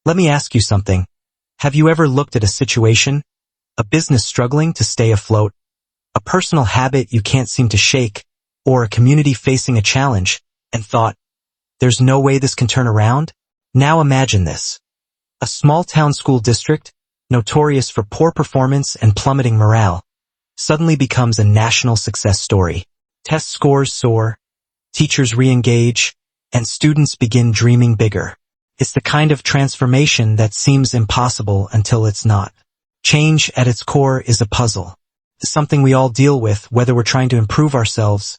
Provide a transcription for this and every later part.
Let me ask you something. Have you ever looked at a situation, a business struggling to stay afloat, a personal habit you can't seem to shake, or a community facing a challenge, and thought, there's no way this can turn around? Now imagine this. A small-town school district, notorious for poor performance and plummeting morale, suddenly becomes a national success story. Test scores soar, teachers re-engage, and students begin dreaming bigger. It's the kind of transformation that seems impossible until it's not. Change at its core is a puzzle. It's something we all deal with, whether we're trying to improve ourselves,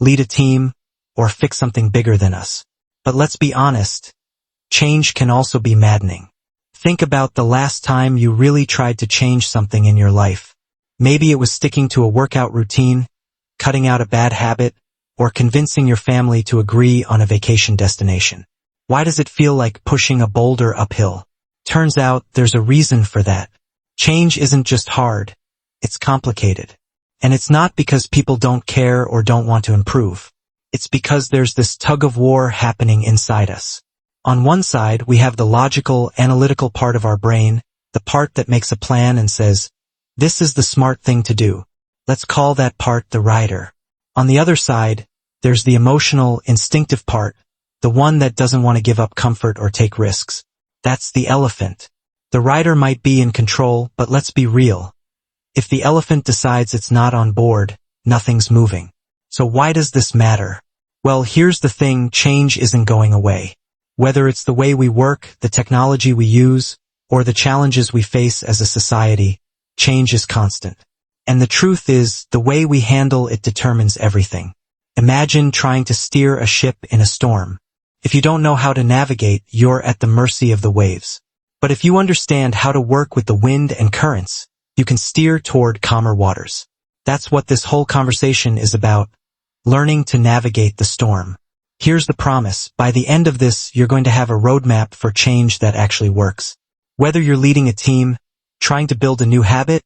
lead a team, or fix something bigger than us. But let's be honest, change can also be maddening. Think about the last time you really tried to change something in your life. Maybe it was sticking to a workout routine, cutting out a bad habit, or convincing your family to agree on a vacation destination. Why does it feel like pushing a boulder uphill? Turns out there's a reason for that. Change isn't just hard, it's complicated. And it's not because people don't care or don't want to improve. It's because there's this tug-of-war happening inside us. On one side, we have the logical, analytical part of our brain, the part that makes a plan and says, this is the smart thing to do. Let's call that part the rider. On the other side, there's the emotional, instinctive part, the one that doesn't want to give up comfort or take risks. That's the elephant. The rider might be in control, but let's be real. If the elephant decides it's not on board, nothing's moving. So why does this matter? Well, here's the thing, change isn't going away. Whether it's the way we work, the technology we use, or the challenges we face as a society, change is constant. And the truth is, the way we handle it determines everything. Imagine trying to steer a ship in a storm. If you don't know how to navigate, you're at the mercy of the waves. But if you understand how to work with the wind and currents, you can steer toward calmer waters. That's what this whole conversation is about, learning to navigate the storm. Here's the promise. By the end of this, you're going to have a roadmap for change that actually works. Whether you're leading a team, trying to build a new habit,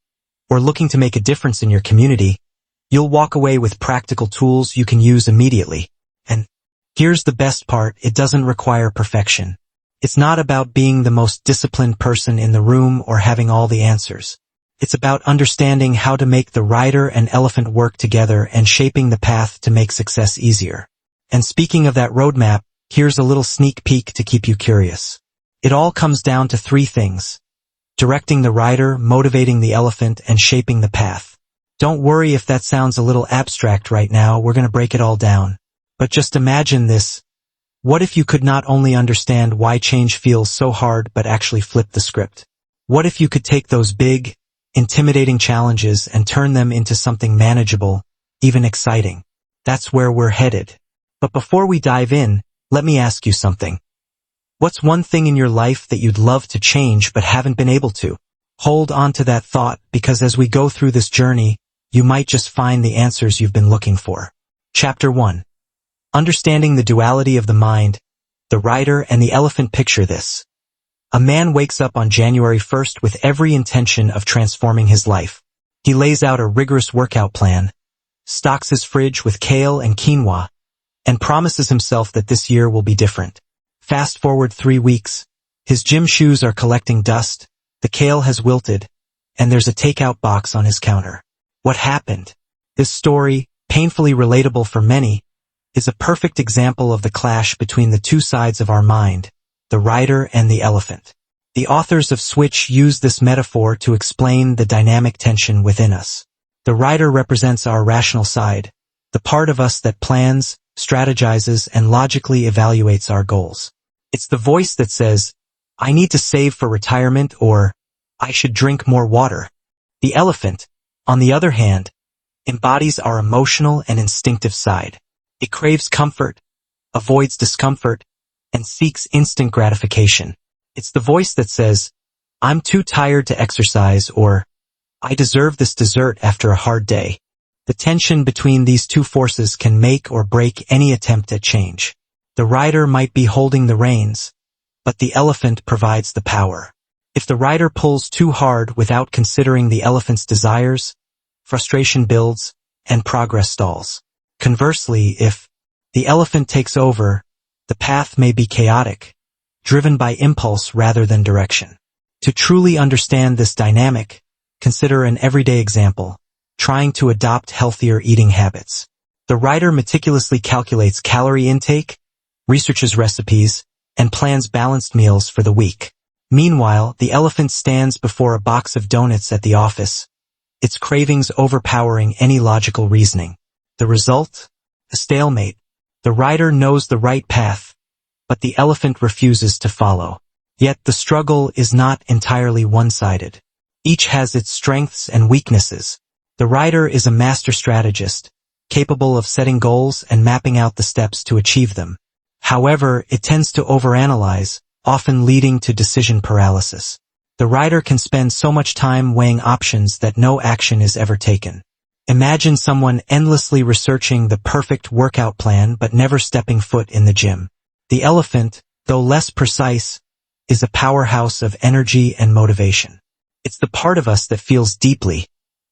or looking to make a difference in your community, you'll walk away with practical tools you can use immediately. And here's the best part, it doesn't require perfection. It's not about being the most disciplined person in the room or having all the answers. It's about understanding how to make the rider and elephant work together and shaping the path to make success easier. And speaking of that roadmap, here's a little sneak peek to keep you curious. It all comes down to three things: directing the rider, motivating the elephant, and shaping the path. Don't worry if that sounds a little abstract right now, we're going to break it all down. But just imagine this. What if you could not only understand why change feels so hard but actually flip the script? What if you could take those big, intimidating challenges and turn them into something manageable, even exciting? That's where we're headed. But before we dive in, let me ask you something. What's one thing in your life that you'd love to change but haven't been able to? Hold on to that thought, because as we go through this journey, you might just find the answers you've been looking for. Chapter 1. Understanding the duality of the mind, the rider and the elephant. Picture this. A man wakes up on January 1st with every intention of transforming his life. He lays out a rigorous workout plan, stocks his fridge with kale and quinoa, and promises himself that this year will be different. Fast forward 3 weeks, his gym shoes are collecting dust, the kale has wilted, and there's a takeout box on his counter. What happened? This story, painfully relatable for many, is a perfect example of the clash between the two sides of our mind, the rider and the elephant. The authors of Switch use this metaphor to explain the dynamic tension within us. The rider represents our rational side, the part of us that plans, strategizes, and logically evaluates our goals. It's the voice that says, I need to save for retirement, or I should drink more water. The elephant, on the other hand, embodies our emotional and instinctive side. It craves comfort, avoids discomfort, and seeks instant gratification. It's the voice that says, I'm too tired to exercise, or I deserve this dessert after a hard day. The tension between these two forces can make or break any attempt at change. The rider might be holding the reins, but the elephant provides the power. If the rider pulls too hard without considering the elephant's desires, frustration builds and progress stalls. Conversely, if the elephant takes over, the path may be chaotic, driven by impulse rather than direction. To truly understand this dynamic, consider an everyday example, trying to adopt healthier eating habits. The rider meticulously calculates calorie intake, researches recipes, and plans balanced meals for the week. Meanwhile, the elephant stands before a box of donuts at the office, its cravings overpowering any logical reasoning. The result? A stalemate. The rider knows the right path, but the elephant refuses to follow. Yet the struggle is not entirely one-sided. Each has its strengths and weaknesses. The rider is a master strategist, capable of setting goals and mapping out the steps to achieve them. However, it tends to overanalyze, often leading to decision paralysis. The rider can spend so much time weighing options that no action is ever taken. Imagine someone endlessly researching the perfect workout plan but never stepping foot in the gym. The elephant, though less precise, is a powerhouse of energy and motivation. It's the part of us that feels deeply,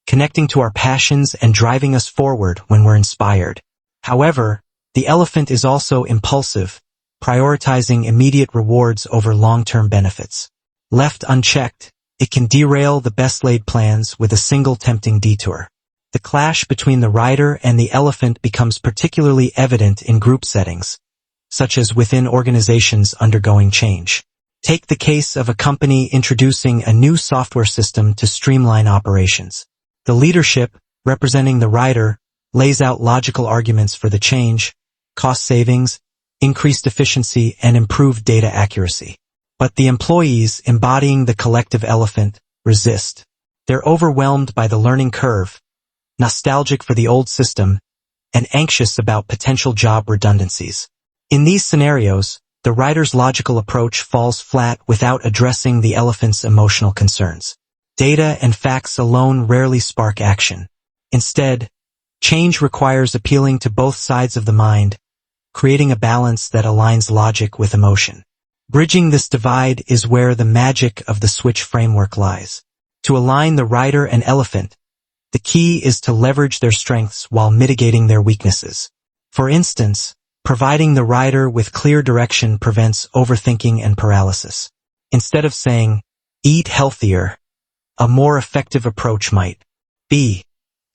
connecting to our passions and driving us forward when we're inspired. However, the elephant is also impulsive, prioritizing immediate rewards over long-term benefits. Left unchecked, it can derail the best-laid plans with a single tempting detour. The clash between the rider and the elephant becomes particularly evident in group settings, such as within organizations undergoing change. Take the case of a company introducing a new software system to streamline operations. The leadership, representing the rider, lays out logical arguments for the change, cost savings, increased efficiency, and improved data accuracy. But the employees, embodying the collective elephant, resist. They're overwhelmed by the learning curve, nostalgic for the old system, and anxious about potential job redundancies. In these scenarios, the rider's logical approach falls flat without addressing the elephant's emotional concerns. Data and facts alone rarely spark action. Instead, change requires appealing to both sides of the mind, creating a balance that aligns logic with emotion. Bridging this divide is where the magic of the switch framework lies. To align the rider and elephant, the key is to leverage their strengths while mitigating their weaknesses. For instance, providing the rider with clear direction prevents overthinking and paralysis. Instead of saying, "Eat healthier," a more effective approach might be,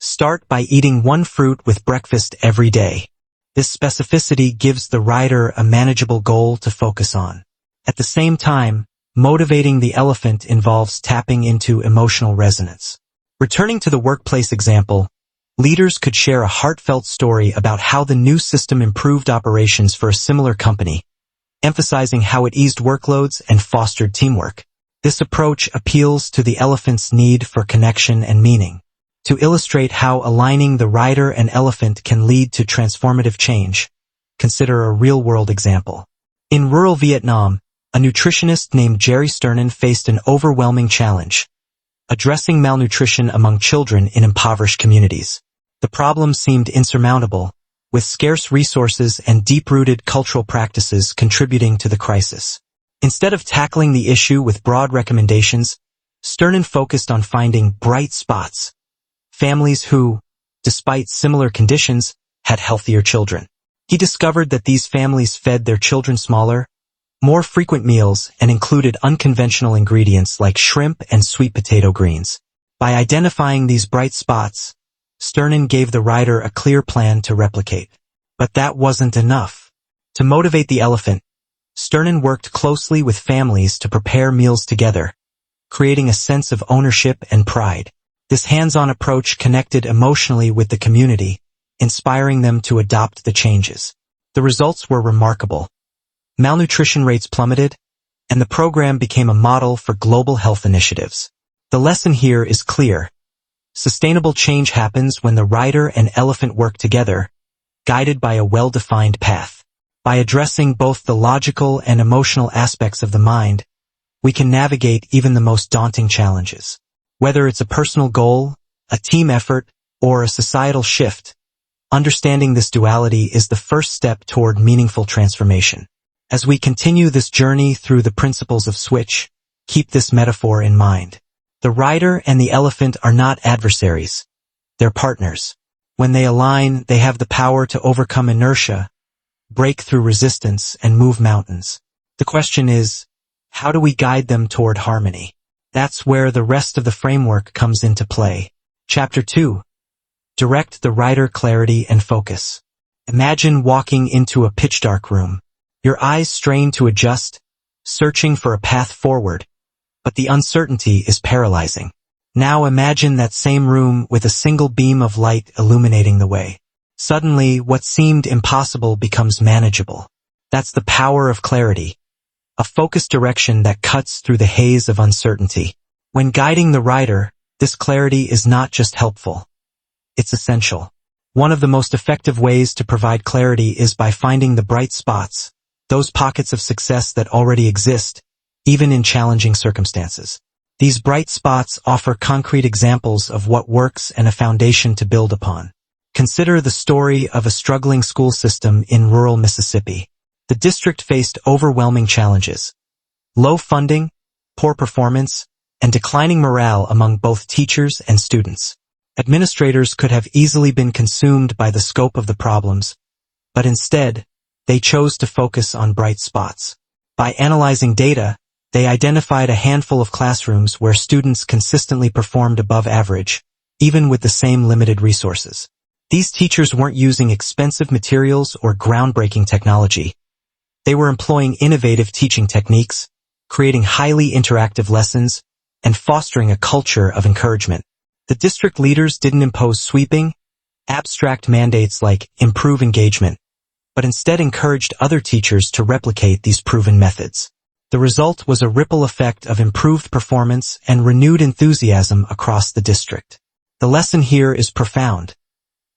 "Start by eating one fruit with breakfast every day." This specificity gives the rider a manageable goal to focus on. At the same time, motivating the elephant involves tapping into emotional resonance. Returning to the workplace example, leaders could share a heartfelt story about how the new system improved operations for a similar company, emphasizing how it eased workloads and fostered teamwork. This approach appeals to the elephant's need for connection and meaning. To illustrate how aligning the rider and elephant can lead to transformative change, consider a real-world example. In rural Vietnam, a nutritionist named Jerry Sternin faced an overwhelming challenge: addressing malnutrition among children in impoverished communities. The problem seemed insurmountable, with scarce resources and deep-rooted cultural practices contributing to the crisis. Instead of tackling the issue with broad recommendations, Sternin focused on finding bright spots, families who, despite similar conditions, had healthier children. He discovered that these families fed their children smaller, more frequent meals and included unconventional ingredients like shrimp and sweet potato greens. By identifying these bright spots, Sternin gave the rider a clear plan to replicate. But that wasn't enough. To motivate the elephant, Sternin worked closely with families to prepare meals together, creating a sense of ownership and pride. This hands-on approach connected emotionally with the community, inspiring them to adopt the changes. The results were remarkable. Malnutrition rates plummeted, and the program became a model for global health initiatives. The lesson here is clear. Sustainable change happens when the rider and elephant work together, guided by a well-defined path. By addressing both the logical and emotional aspects of the mind, we can navigate even the most daunting challenges. Whether it's a personal goal, a team effort, or a societal shift, understanding this duality is the first step toward meaningful transformation. As we continue this journey through the principles of switch, keep this metaphor in mind. The rider and the elephant are not adversaries. They're partners. When they align, they have the power to overcome inertia, break through resistance, and move mountains. The question is, how do we guide them toward harmony? That's where the rest of the framework comes into play. Chapter 2. Direct the writer clarity and focus. Imagine walking into a pitch-dark room. Your eyes strain to adjust, searching for a path forward, but the uncertainty is paralyzing. Now imagine that same room with a single beam of light illuminating the way. Suddenly, what seemed impossible becomes manageable. That's the power of clarity, a focused direction that cuts through the haze of uncertainty. When guiding the writer, this clarity is not just helpful. It's essential. One of the most effective ways to provide clarity is by finding the bright spots, those pockets of success that already exist, even in challenging circumstances. These bright spots offer concrete examples of what works and a foundation to build upon. Consider the story of a struggling school system in rural Mississippi. The district faced overwhelming challenges: low funding, poor performance, and declining morale among both teachers and students. Administrators could have easily been consumed by the scope of the problems, but instead, they chose to focus on bright spots. By analyzing data, they identified a handful of classrooms where students consistently performed above average, even with the same limited resources. These teachers weren't using expensive materials or groundbreaking technology. They were employing innovative teaching techniques, creating highly interactive lessons, and fostering a culture of encouragement. The district leaders didn't impose sweeping, abstract mandates like improve engagement, but instead encouraged other teachers to replicate these proven methods. The result was a ripple effect of improved performance and renewed enthusiasm across the district. The lesson here is profound.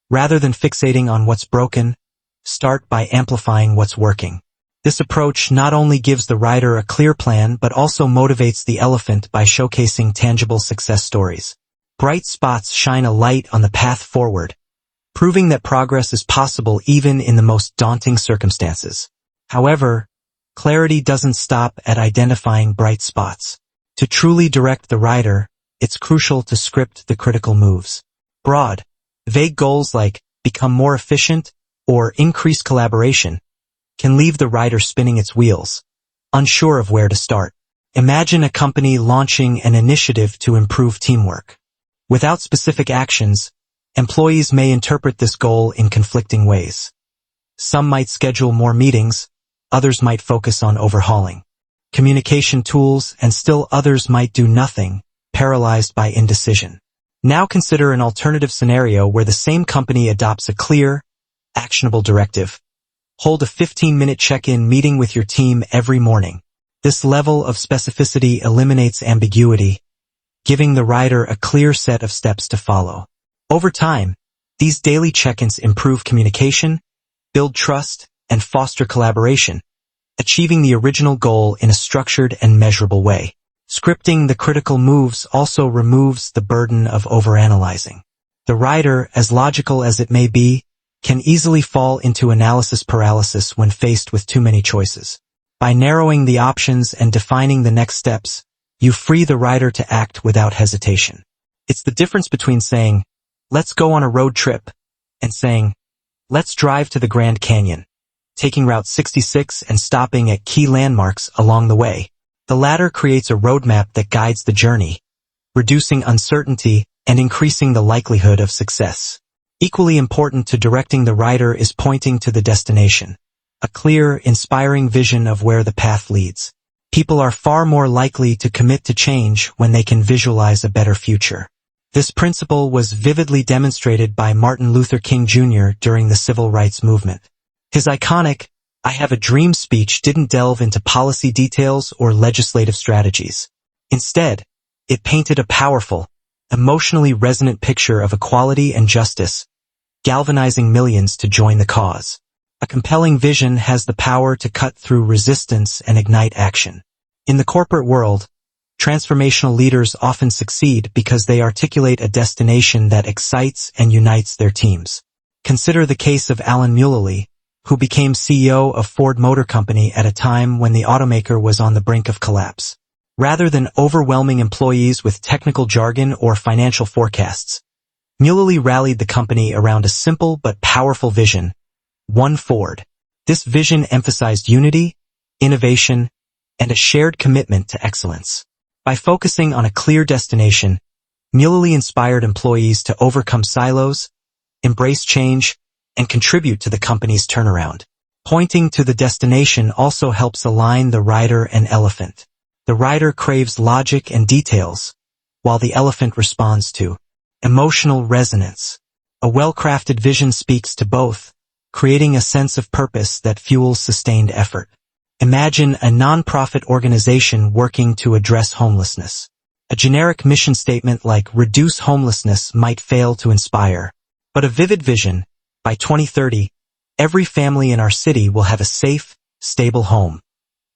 Rather than fixating on what's broken, start by amplifying what's working. This approach not only gives the writer a clear plan but also motivates the elephant by showcasing tangible success stories. Bright spots shine a light on the path forward, proving that progress is possible even in the most daunting circumstances. However, clarity doesn't stop at identifying bright spots. To truly direct the writer, it's crucial to script the critical moves. Broad, vague goals like become more efficient or increase collaboration can leave the writer spinning its wheels, unsure of where to start. Imagine a company launching an initiative to improve teamwork. Without specific actions, employees may interpret this goal in conflicting ways. Some might schedule more meetings, others might focus on overhauling communication tools, and still others might do nothing, paralyzed by indecision. Now consider an alternative scenario where the same company adopts a clear, actionable directive. Hold a 15-minute check-in meeting with your team every morning. This level of specificity eliminates ambiguity, giving the writer a clear set of steps to follow. Over time, these daily check-ins improve communication, build trust, and foster collaboration, achieving the original goal in a structured and measurable way. Scripting the critical moves also removes the burden of overanalyzing. The writer, as logical as it may be, can easily fall into analysis paralysis when faced with too many choices. By narrowing the options and defining the next steps, you free the writer to act without hesitation. It's the difference between saying, "Let's go on a road trip," and saying, "Let's drive to the Grand Canyon," taking Route 66 and stopping at key landmarks along the way. The latter creates a roadmap that guides the journey, reducing uncertainty and increasing the likelihood of success. Equally important to directing the writer is pointing to the destination, a clear, inspiring vision of where the path leads. People are far more likely to commit to change when they can visualize a better future. This principle was vividly demonstrated by Martin Luther King Jr. during the Civil Rights Movement. His iconic, "I have a dream" speech didn't delve into policy details or legislative strategies. Instead, it painted a powerful, emotionally resonant picture of equality and justice, galvanizing millions to join the cause. A compelling vision has the power to cut through resistance and ignite action. In the corporate world, transformational leaders often succeed because they articulate a destination that excites and unites their teams. Consider the case of Alan Mulally, who became CEO of Ford Motor Company at a time when the automaker was on the brink of collapse. Rather than overwhelming employees with technical jargon or financial forecasts, Mulally rallied the company around a simple but powerful vision: One Ford. This vision emphasized unity, innovation, and a shared commitment to excellence. By focusing on a clear destination, Mulally inspired employees to overcome silos, embrace change, and contribute to the company's turnaround. Pointing to the destination also helps align the rider and elephant. The rider craves logic and details, while the elephant responds to emotional resonance. A well-crafted vision speaks to both, creating a sense of purpose that fuels sustained effort. Imagine a non-profit organization working to address homelessness. A generic mission statement like "reduce homelessness" might fail to inspire. But a vivid vision, by 2030, every family in our city will have a safe, stable home,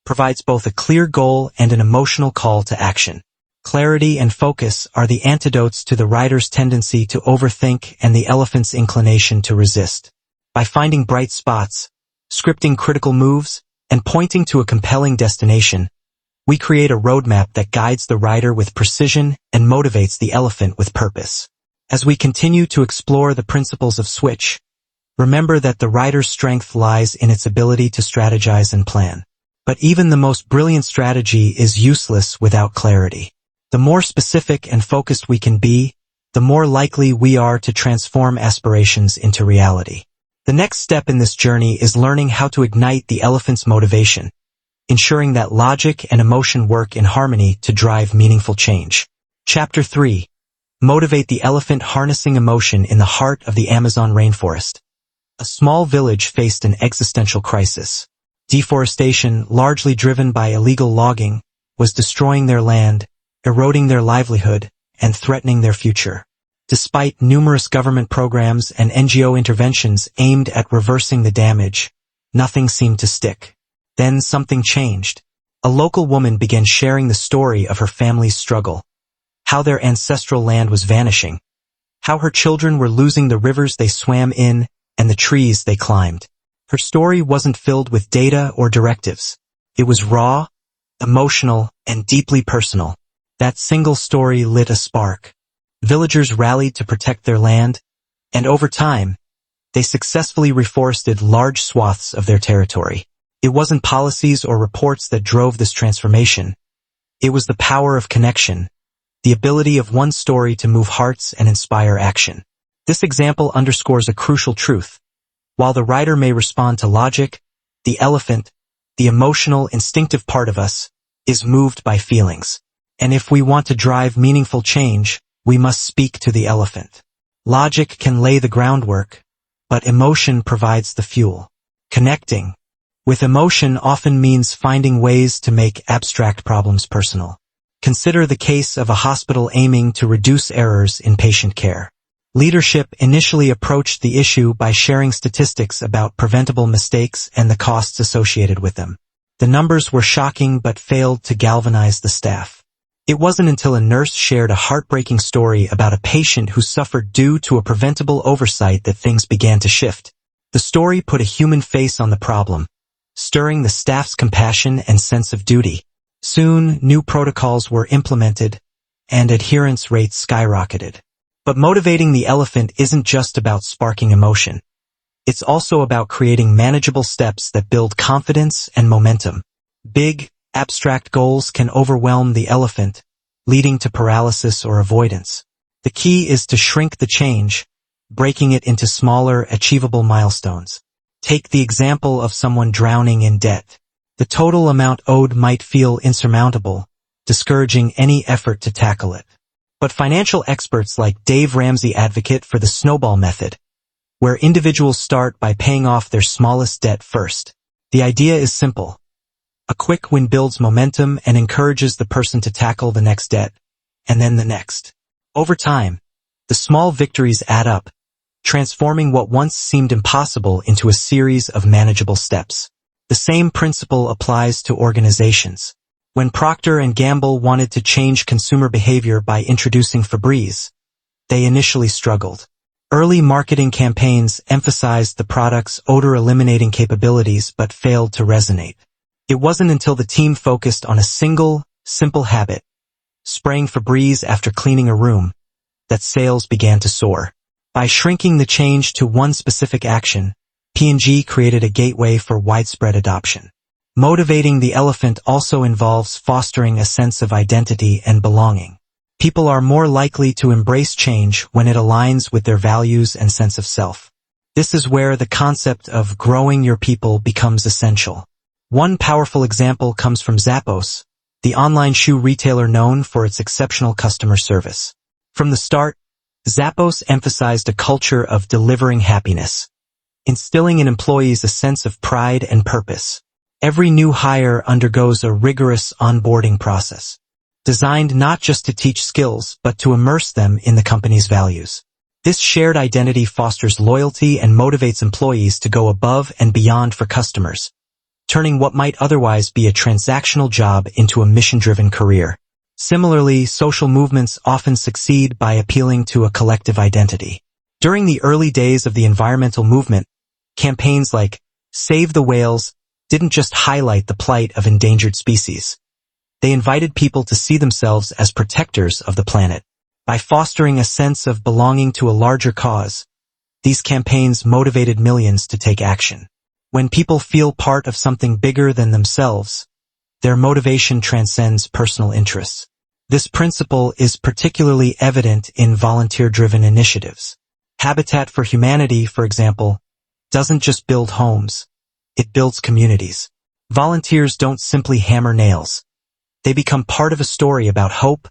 provides both a clear goal and an emotional call to action. Clarity and focus are the antidotes to the rider's tendency to overthink and the elephant's inclination to resist. By finding bright spots, scripting critical moves, and pointing to a compelling destination, we create a roadmap that guides the rider with precision and motivates the elephant with purpose. As we continue to explore the principles of Switch, remember that the rider's strength lies in its ability to strategize and plan. But even the most brilliant strategy is useless without clarity. The more specific and focused we can be, the more likely we are to transform aspirations into reality. The next step in this journey is learning how to ignite the elephant's motivation, ensuring that logic and emotion work in harmony to drive meaningful change. Chapter 3. Motivate the elephant. Harnessing emotion. In the heart of the Amazon rainforest, a small village faced an existential crisis. Deforestation, largely driven by illegal logging, was destroying their land, eroding their livelihood, and threatening their future. Despite numerous government programs and NGO interventions aimed at reversing the damage, nothing seemed to stick. Then something changed. A local woman began sharing the story of her family's struggle, how their ancestral land was vanishing, how her children were losing the rivers they swam in and the trees they climbed. Her story wasn't filled with data or directives. It was raw, emotional, and deeply personal. That single story lit a spark. Villagers rallied to protect their land, and over time, they successfully reforested large swaths of their territory. It wasn't policies or reports that drove this transformation. It was the power of connection, the ability of one story to move hearts and inspire action. This example underscores a crucial truth. While the rider may respond to logic, the elephant, the emotional, instinctive part of us, is moved by feelings. And if we want to drive meaningful change, we must speak to the elephant. Logic can lay the groundwork, but emotion provides the fuel. Connecting with emotion often means finding ways to make abstract problems personal. Consider the case of a hospital aiming to reduce errors in patient care. Leadership initially approached the issue by sharing statistics about preventable mistakes and the costs associated with them. The numbers were shocking but failed to galvanize the staff. It wasn't until a nurse shared a heartbreaking story about a patient who suffered due to a preventable oversight that things began to shift. The story put a human face on the problem, stirring the staff's compassion and sense of duty. Soon, new protocols were implemented, and adherence rates skyrocketed. But motivating the elephant isn't just about sparking emotion. It's also about creating manageable steps that build confidence and momentum. Big, abstract goals can overwhelm the elephant, leading to paralysis or avoidance. The key is to shrink the change, breaking it into smaller, achievable milestones. Take the example of someone drowning in debt. The total amount owed might feel insurmountable, discouraging any effort to tackle it. But financial experts like Dave Ramsey advocate for the snowball method, where individuals start by paying off their smallest debt first. The idea is simple. A quick win builds momentum and encourages the person to tackle the next debt, and then the next. Over time, the small victories add up, transforming what once seemed impossible into a series of manageable steps. The same principle applies to organizations. When Procter & Gamble wanted to change consumer behavior by introducing Febreze, they initially struggled. Early marketing campaigns emphasized the product's odor-eliminating capabilities but failed to resonate. It wasn't until the team focused on a single, simple habit, spraying Febreze after cleaning a room, that sales began to soar. By shrinking the change to one specific action, P&G created a gateway for widespread adoption. Motivating the elephant also involves fostering a sense of identity and belonging. People are more likely to embrace change when it aligns with their values and sense of self. This is where the concept of growing your people becomes essential. One powerful example comes from Zappos, the online shoe retailer known for its exceptional customer service. From the start, Zappos emphasized a culture of delivering happiness, instilling in employees a sense of pride and purpose. Every new hire undergoes a rigorous onboarding process, designed not just to teach skills but to immerse them in the company's values. This shared identity fosters loyalty and motivates employees to go above and beyond for customers, turning what might otherwise be a transactional job into a mission-driven career. Similarly, social movements often succeed by appealing to a collective identity. During the early days of the environmental movement, campaigns like Save the Whales didn't just highlight the plight of endangered species. They invited people to see themselves as protectors of the planet. By fostering a sense of belonging to a larger cause, these campaigns motivated millions to take action. When people feel part of something bigger than themselves, their motivation transcends personal interests. This principle is particularly evident in volunteer-driven initiatives. Habitat for Humanity, for example, doesn't just build homes, it builds communities. Volunteers don't simply hammer nails. They become part of a story about hope,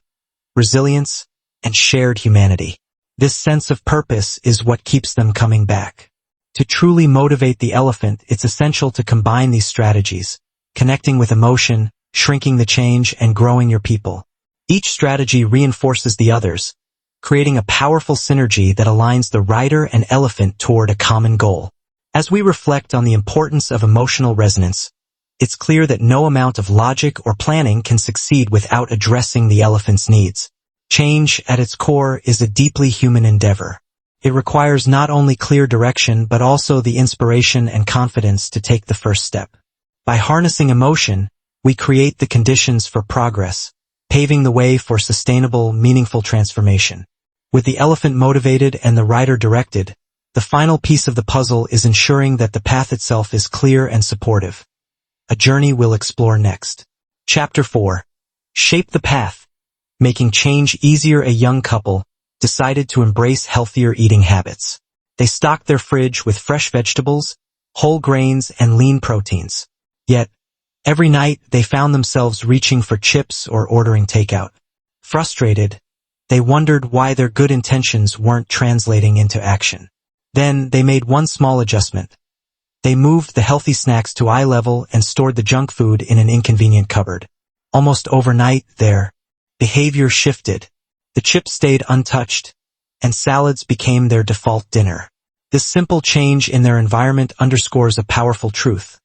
resilience, and shared humanity. This sense of purpose is what keeps them coming back. To truly motivate the elephant, it's essential to combine these strategies, connecting with emotion, shrinking the change, and growing your people. Each strategy reinforces the others, creating a powerful synergy that aligns the rider and elephant toward a common goal. As we reflect on the importance of emotional resonance, it's clear that no amount of logic or planning can succeed without addressing the elephant's needs. Change, at its core, is a deeply human endeavor. It requires not only clear direction but also the inspiration and confidence to take the first step. By harnessing emotion, we create the conditions for progress, paving the way for sustainable, meaningful transformation. With the elephant motivated and the rider directed, the final piece of the puzzle is ensuring that the path itself is clear and supportive. A journey we'll explore next. Chapter 4. Shape the Path. Making change easier. A young couple decided to embrace healthier eating habits. They stocked their fridge with fresh vegetables, whole grains, and lean proteins. Yet, every night they found themselves reaching for chips or ordering takeout. Frustrated, they wondered why their good intentions weren't translating into action. Then they made one small adjustment. They moved the healthy snacks to eye level and stored the junk food in an inconvenient cupboard. Almost overnight, their behavior shifted. The chips stayed untouched, and salads became their default dinner. This simple change in their environment underscores a powerful truth.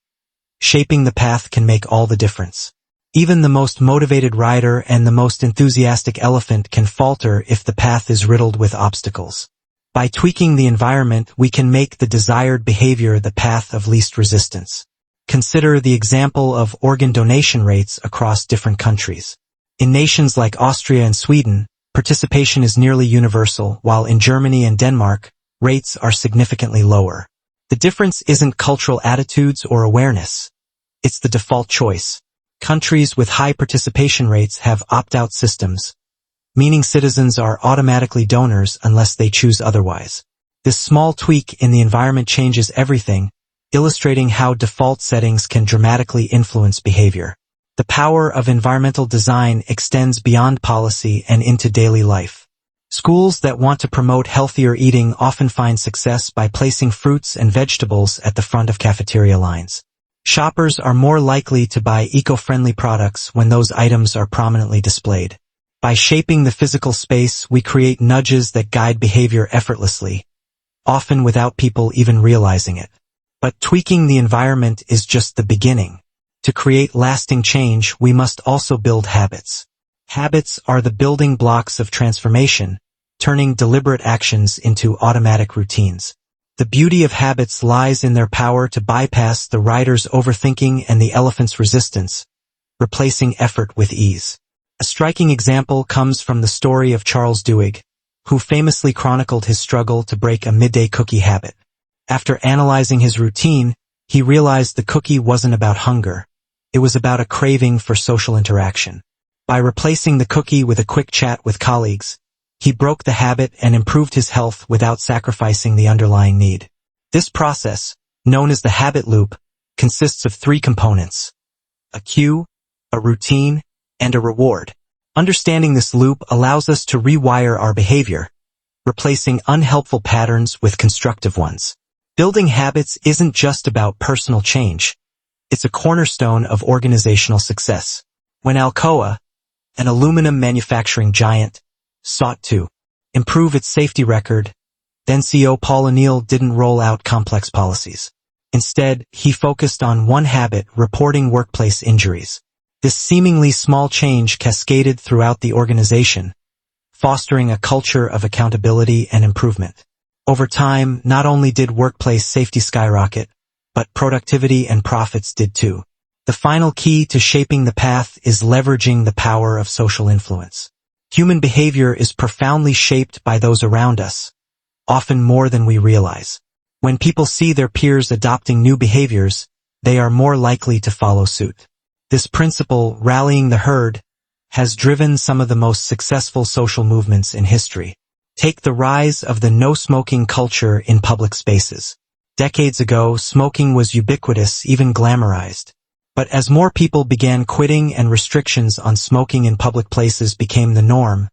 Shaping the path can make all the difference. Even the most motivated rider and the most enthusiastic elephant can falter if the path is riddled with obstacles. By tweaking the environment, we can make the desired behavior the path of least resistance. Consider the example of organ donation rates across different countries. In nations like Austria and Sweden, participation is nearly universal, while in Germany and Denmark, rates are significantly lower. The difference isn't cultural attitudes or awareness. It's the default choice. Countries with high participation rates have opt-out systems, meaning citizens are automatically donors unless they choose otherwise. This small tweak in the environment changes everything, illustrating how default settings can dramatically influence behavior. The power of environmental design extends beyond policy and into daily life. Schools that want to promote healthier eating often find success by placing fruits and vegetables at the front of cafeteria lines. Shoppers are more likely to buy eco-friendly products when those items are prominently displayed. By shaping the physical space, we create nudges that guide behavior effortlessly, often without people even realizing it. But tweaking the environment is just the beginning. To create lasting change, we must also build habits. Habits are the building blocks of transformation, turning deliberate actions into automatic routines. The beauty of habits lies in their power to bypass the rider's overthinking and the elephant's resistance, replacing effort with ease. A striking example comes from the story of Charles Duhigg, who famously chronicled his struggle to break a midday cookie habit. After analyzing his routine, he realized the cookie wasn't about hunger. It was about a craving for social interaction. By replacing the cookie with a quick chat with colleagues, he broke the habit and improved his health without sacrificing the underlying need. This process, known as the habit loop, consists of three components: a cue, a routine, and a reward. Understanding this loop allows us to rewire our behavior, replacing unhelpful patterns with constructive ones. Building habits isn't just about personal change. It's a cornerstone of organizational success. When Alcoa, an aluminum manufacturing giant, sought to improve its safety record, then CEO Paul O'Neill didn't roll out complex policies. Instead, he focused on one habit: reporting workplace injuries. This seemingly small change cascaded throughout the organization, fostering a culture of accountability and improvement. Over time, not only did workplace safety skyrocket, but productivity and profits did too. The final key to shaping the path is leveraging the power of social influence. Human behavior is profoundly shaped by those around us, often more than we realize. When people see their peers adopting new behaviors, they are more likely to follow suit. This principle, rallying the herd, has driven some of the most successful social movements in history. Take the rise of the no-smoking culture in public spaces. Decades ago, smoking was ubiquitous, even glamorized. But as more people began quitting and restrictions on smoking in public places became the norm,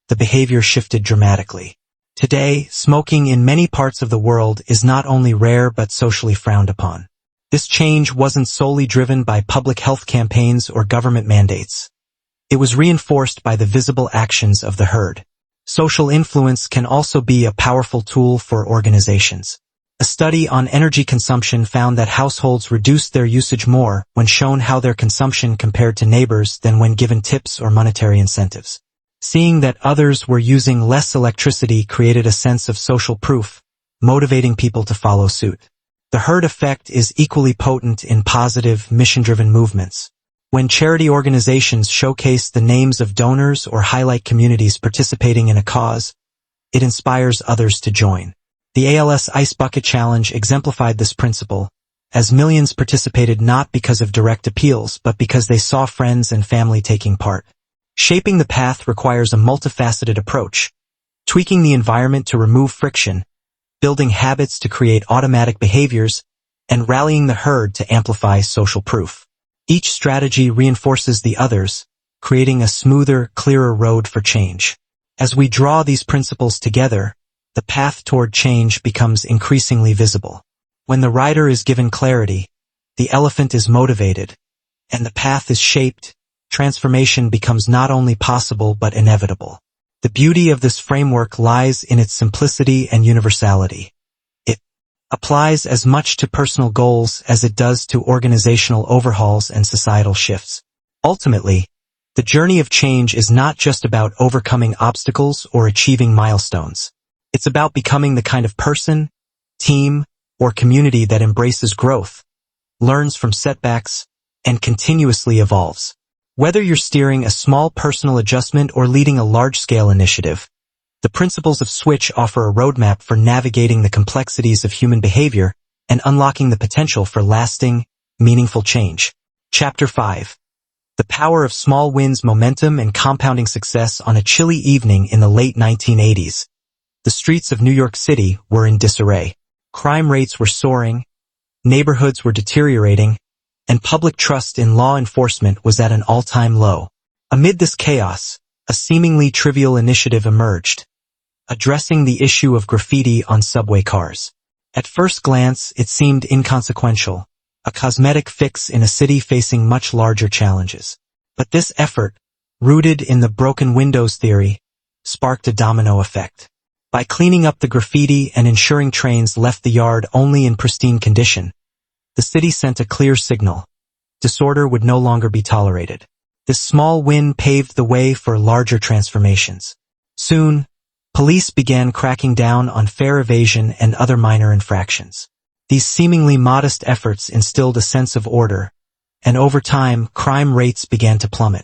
the behavior shifted dramatically. Today, smoking in many parts of the world is not only rare but socially frowned upon. This change wasn't solely driven by public health campaigns or government mandates. It was reinforced by the visible actions of the herd. Social influence can also be a powerful tool for organizations. A study on energy consumption found that households reduced their usage more when shown how their consumption compared to neighbors than when given tips or monetary incentives. Seeing that others were using less electricity created a sense of social proof, motivating people to follow suit. The herd effect is equally potent in positive, mission-driven movements. When charity organizations showcase the names of donors or highlight communities participating in a cause, it inspires others to join. The ALS Ice Bucket Challenge exemplified this principle, as millions participated not because of direct appeals but because they saw friends and family taking part. Shaping the path requires a multifaceted approach, tweaking the environment to remove friction, building habits to create automatic behaviors, and rallying the herd to amplify social proof. Each strategy reinforces the others, creating a smoother, clearer road for change. As we draw these principles together, the path toward change becomes increasingly visible. When the rider is given clarity, the elephant is motivated, and the path is shaped, transformation becomes not only possible but inevitable. The beauty of this framework lies in its simplicity and universality. It applies as much to personal goals as it does to organizational overhauls and societal shifts. Ultimately, the journey of change is not just about overcoming obstacles or achieving milestones. It's about becoming the kind of person, team, or community that embraces growth, learns from setbacks, and continuously evolves. Whether you're steering a small personal adjustment or leading a large-scale initiative, the principles of Switch offer a roadmap for navigating the complexities of human behavior and unlocking the potential for lasting, meaningful change. Chapter 5. The Power of Small Wins: Momentum and Compounding Success. On a chilly evening in the late 1980s, the streets of New York City were in disarray. Crime rates were soaring, neighborhoods were deteriorating, and public trust in law enforcement was at an all-time low. Amid this chaos, a seemingly trivial initiative emerged, addressing the issue of graffiti on subway cars. At first glance, it seemed inconsequential, a cosmetic fix in a city facing much larger challenges. But this effort, rooted in the broken windows theory, sparked a domino effect. By cleaning up the graffiti and ensuring trains left the yard only in pristine condition, the city sent a clear signal: disorder would no longer be tolerated. This small win paved the way for larger transformations. Soon, police began cracking down on fare evasion and other minor infractions. These seemingly modest efforts instilled a sense of order, and over time, crime rates began to plummet.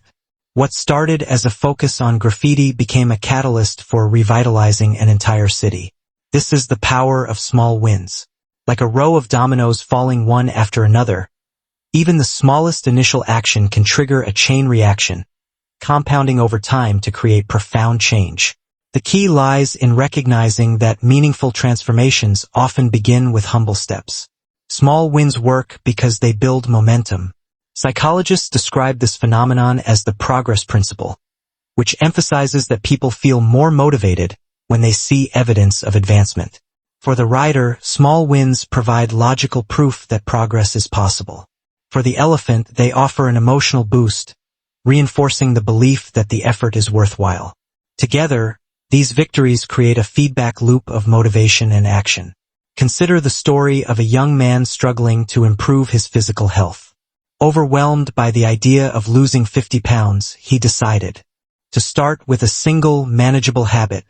What started as a focus on graffiti became a catalyst for revitalizing an entire city. This is the power of small wins. Like a row of dominoes falling one after another, Even the smallest initial action can trigger a chain reaction, compounding over time to create profound change. The key lies in recognizing that meaningful transformations often begin with humble steps. Small wins work because they build momentum. Psychologists describe this phenomenon as the progress principle, which emphasizes that people feel more motivated when they see evidence of advancement. For the writer, small wins provide logical proof that progress is possible. For the elephant, they offer an emotional boost, reinforcing the belief that the effort is worthwhile. Together, these victories create a feedback loop of motivation and action. Consider the story of a young man struggling to improve his physical health. Overwhelmed by the idea of losing 50 pounds, he decided to start with a single manageable habit,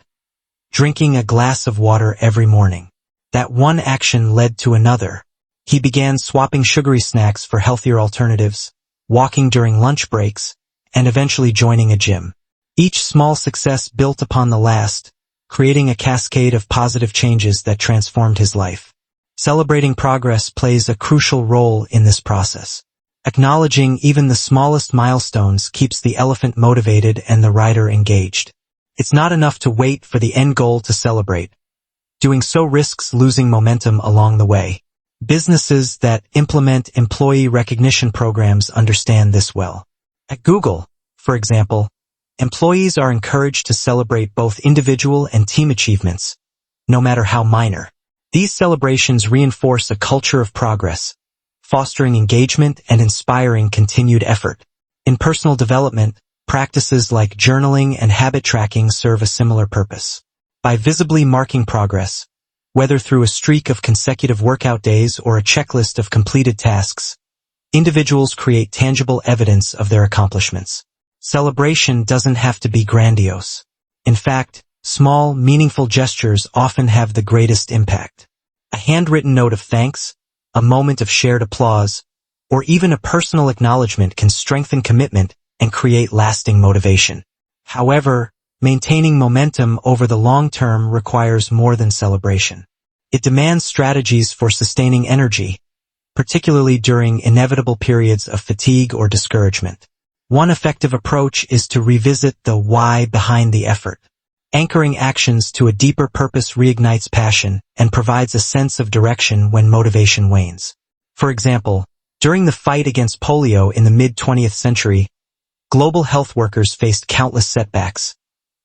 drinking a glass of water every morning. That one action led to another. He began swapping sugary snacks for healthier alternatives, walking during lunch breaks, and eventually joining a gym. Each small success built upon the last, creating a cascade of positive changes that transformed his life. Celebrating progress plays a crucial role in this process. Acknowledging even the smallest milestones keeps the elephant motivated and the rider engaged. It's not enough to wait for the end goal to celebrate. Doing so risks losing momentum along the way. Businesses that implement employee recognition programs understand this well. At Google, for example, employees are encouraged to celebrate both individual and team achievements, no matter how minor. These celebrations reinforce a culture of progress, fostering engagement and inspiring continued effort. In personal development, practices like journaling and habit tracking serve a similar purpose. By visibly marking progress, whether through a streak of consecutive workout days or a checklist of completed tasks, individuals create tangible evidence of their accomplishments. Celebration doesn't have to be grandiose. In fact, small, meaningful gestures often have the greatest impact. A handwritten note of thanks, a moment of shared applause, or even a personal acknowledgement can strengthen commitment and create lasting motivation. However, maintaining momentum over the long term requires more than celebration. It demands strategies for sustaining energy, particularly during inevitable periods of fatigue or discouragement. One effective approach is to revisit the why behind the effort. Anchoring actions to a deeper purpose reignites passion and provides a sense of direction when motivation wanes. For example, during the fight against polio in the mid-20th century, global health workers faced countless setbacks,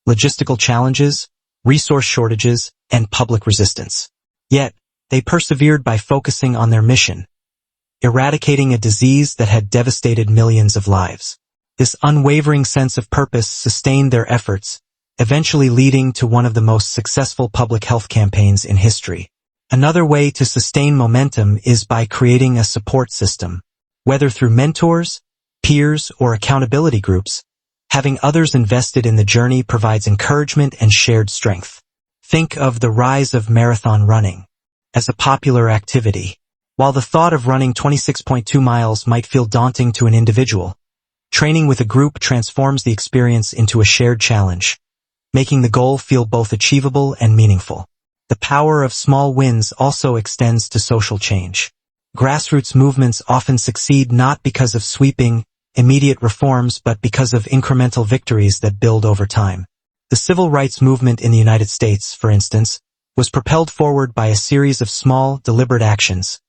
logistical challenges, resource shortages, and public resistance. Yet, they persevered by focusing on their mission, eradicating a disease that had devastated millions of lives. This unwavering sense of purpose sustained their efforts, eventually leading to one of the most successful public health campaigns in history. Another way to sustain momentum is by creating a support system. Whether through mentors, peers, or accountability groups, having others invested in the journey provides encouragement and shared strength. Think of the rise of marathon running as a popular activity. While the thought of running 26.2 miles might feel daunting to an individual, training with a group transforms the experience into a shared challenge, making the goal feel both achievable and meaningful. The power of small wins also extends to social change. Grassroots movements often succeed not because of sweeping, immediate reforms but because of incremental victories that build over time. The civil rights movement in the United States, for instance, was propelled forward by a series of small, deliberate actions,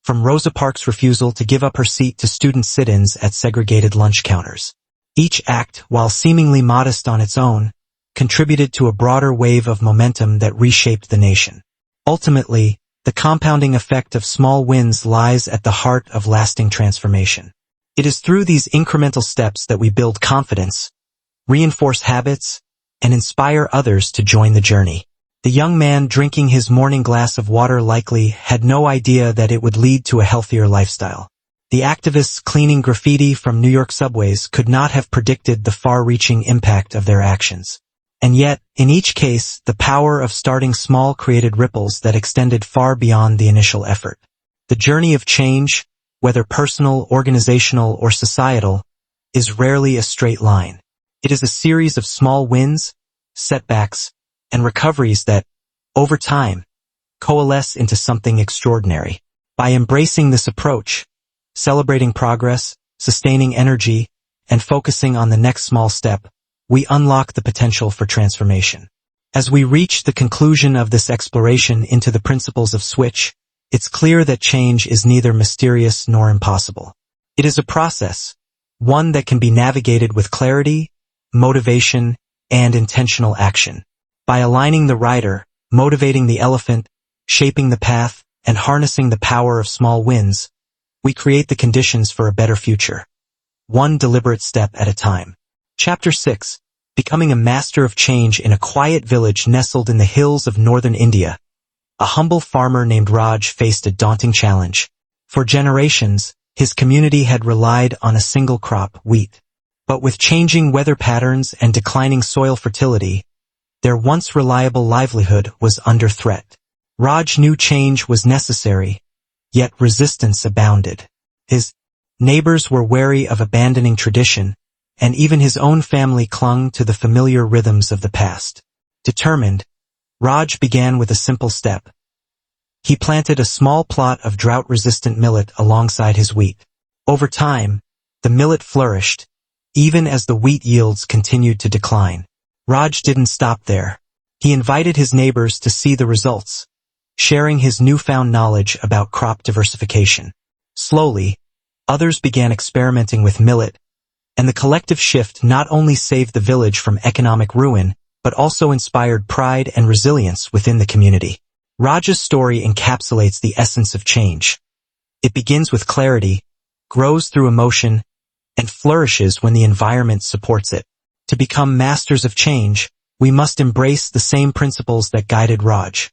from Rosa Parks' refusal to give up her seat to student sit-ins at segregated lunch counters. Each act, while seemingly modest on its own, contributed to a broader wave of momentum that reshaped the nation. Ultimately, the compounding effect of small wins lies at the heart of lasting transformation. It is through these incremental steps that we build confidence, reinforce habits, and inspire others to join the journey. The young man drinking his morning glass of water likely had no idea that it would lead to a healthier lifestyle. The activists cleaning graffiti from New York subways could not have predicted the far-reaching impact of their actions. And yet, in each case, the power of starting small created ripples that extended far beyond the initial effort. The journey of change, whether personal, organizational, or societal, is rarely a straight line. It is a series of small wins, setbacks, and recoveries that, over time, coalesce into something extraordinary. By embracing this approach, celebrating progress, sustaining energy, and focusing on the next small step, we unlock the potential for transformation. As we reach the conclusion of this exploration into the principles of Switch, it's clear that change is neither mysterious nor impossible. It is a process, one that can be navigated with clarity, motivation, and intentional action. By aligning the rider, motivating the elephant, shaping the path, and harnessing the power of small wins, we create the conditions for a better future. One deliberate step at a time. Chapter 6. Becoming a master of change in a quiet village nestled in the hills of northern India. A humble farmer named Raj faced a daunting challenge. For generations, his community had relied on a single crop, wheat. But with changing weather patterns and declining soil fertility, their once reliable livelihood was under threat. Raj knew change was necessary, yet resistance abounded. His neighbors were wary of abandoning tradition, and even his own family clung to the familiar rhythms of the past. Determined, Raj began with a simple step. He planted a small plot of drought-resistant millet alongside his wheat. Over time, the millet flourished, even as the wheat yields continued to decline. Raj didn't stop there. He invited his neighbors to see the results, sharing his newfound knowledge about crop diversification. Slowly, others began experimenting with millet, and the collective shift not only saved the village from economic ruin, but also inspired pride and resilience within the community. Raj's story encapsulates the essence of change. It begins with clarity, grows through emotion, and flourishes when the environment supports it. To become masters of change, we must embrace the same principles that guided Raj.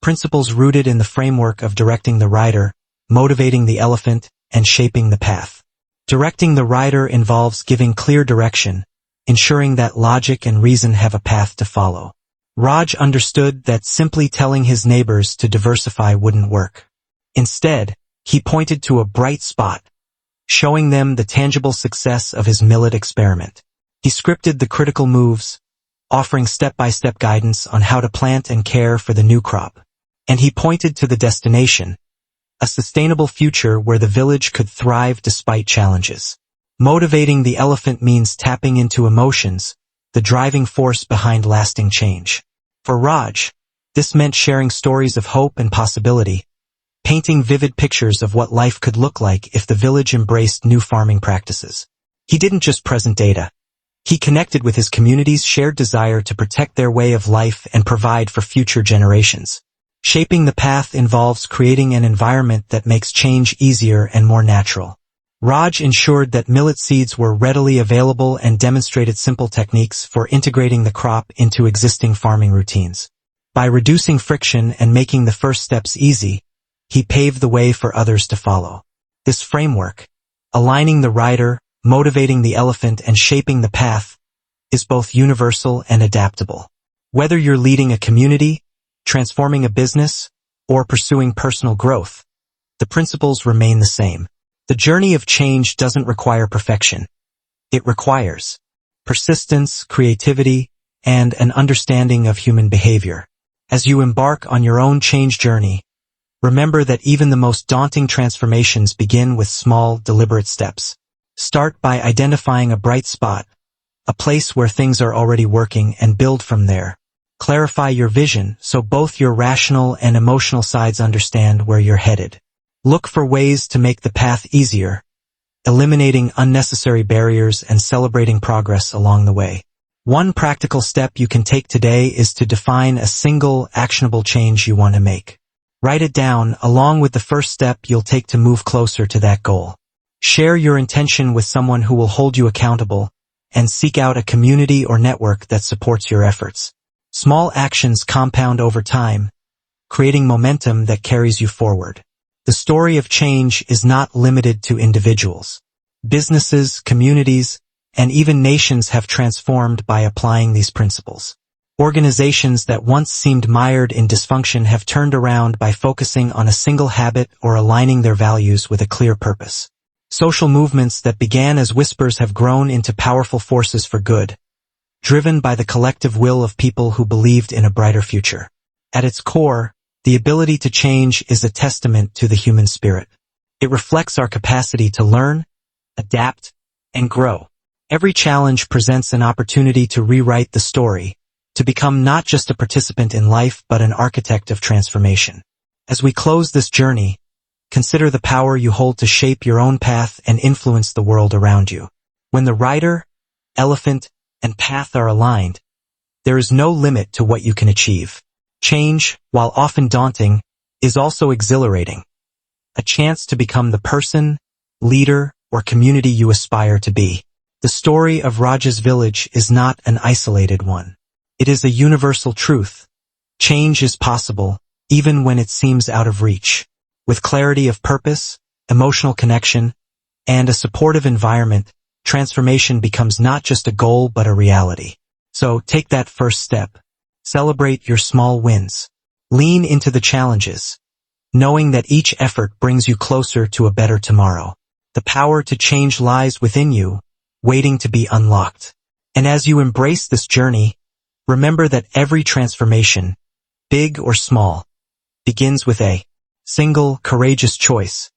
Principles rooted in the framework of directing the rider, motivating the elephant, and shaping the path. Directing the rider involves giving clear direction, ensuring that logic and reason have a path to follow. Raj understood that simply telling his neighbors to diversify wouldn't work. Instead, he pointed to a bright spot, showing them the tangible success of his millet experiment. He scripted the critical moves, offering step-by-step guidance on how to plant and care for the new crop. And he pointed to the destination, a sustainable future where the village could thrive despite challenges. Motivating the elephant means tapping into emotions, the driving force behind lasting change. For Raj, this meant sharing stories of hope and possibility, painting vivid pictures of what life could look like if the village embraced new farming practices. He didn't just present data. He connected with his community's shared desire to protect their way of life and provide for future generations. Shaping the path involves creating an environment that makes change easier and more natural. Raj ensured that millet seeds were readily available and demonstrated simple techniques for integrating the crop into existing farming routines. By reducing friction and making the first steps easy, he paved the way for others to follow. This framework, aligning the rider, motivating the elephant, and shaping the path, is both universal and adaptable. Whether you're leading a community, transforming a business, or pursuing personal growth, the principles remain the same. The journey of change doesn't require perfection. It requires persistence, creativity, and an understanding of human behavior. As you embark on your own change journey, remember that even the most daunting transformations begin with small, deliberate steps. Start by identifying a bright spot, a place where things are already working, and build from there. Clarify your vision so both your rational and emotional sides understand where you're headed. Look for ways to make the path easier, eliminating unnecessary barriers and celebrating progress along the way. One practical step you can take today is to define a single, actionable change you want to make. Write it down along with the first step you'll take to move closer to that goal. Share your intention with someone who will hold you accountable, and seek out a community or network that supports your efforts. Small actions compound over time, creating momentum that carries you forward. The story of change is not limited to individuals. Businesses, communities, and even nations have transformed by applying these principles. Organizations that once seemed mired in dysfunction have turned around by focusing on a single habit or aligning their values with a clear purpose. Social movements that began as whispers have grown into powerful forces for good, driven by the collective will of people who believed in a brighter future. At its core, the ability to change is a testament to the human spirit. It reflects our capacity to learn, adapt, and grow. Every challenge presents an opportunity to rewrite the story, to become not just a participant in life but an architect of transformation. As we close this journey, consider the power you hold to shape your own path and influence the world around you. When the rider, elephant, and path are aligned, there is no limit to what you can achieve. Change, while often daunting, is also exhilarating. A chance to become the person, leader, or community you aspire to be. The story of Raja's village is not an isolated one. It is a universal truth. Change is possible, even when it seems out of reach. With clarity of purpose, emotional connection, and a supportive environment, transformation becomes not just a goal but a reality. So take that first step. Celebrate your small wins. Lean into the challenges, knowing that each effort brings you closer to a better tomorrow. The power to change lies within you, waiting to be unlocked. And as you embrace this journey, remember that every transformation, big or small, begins with a single courageous choice.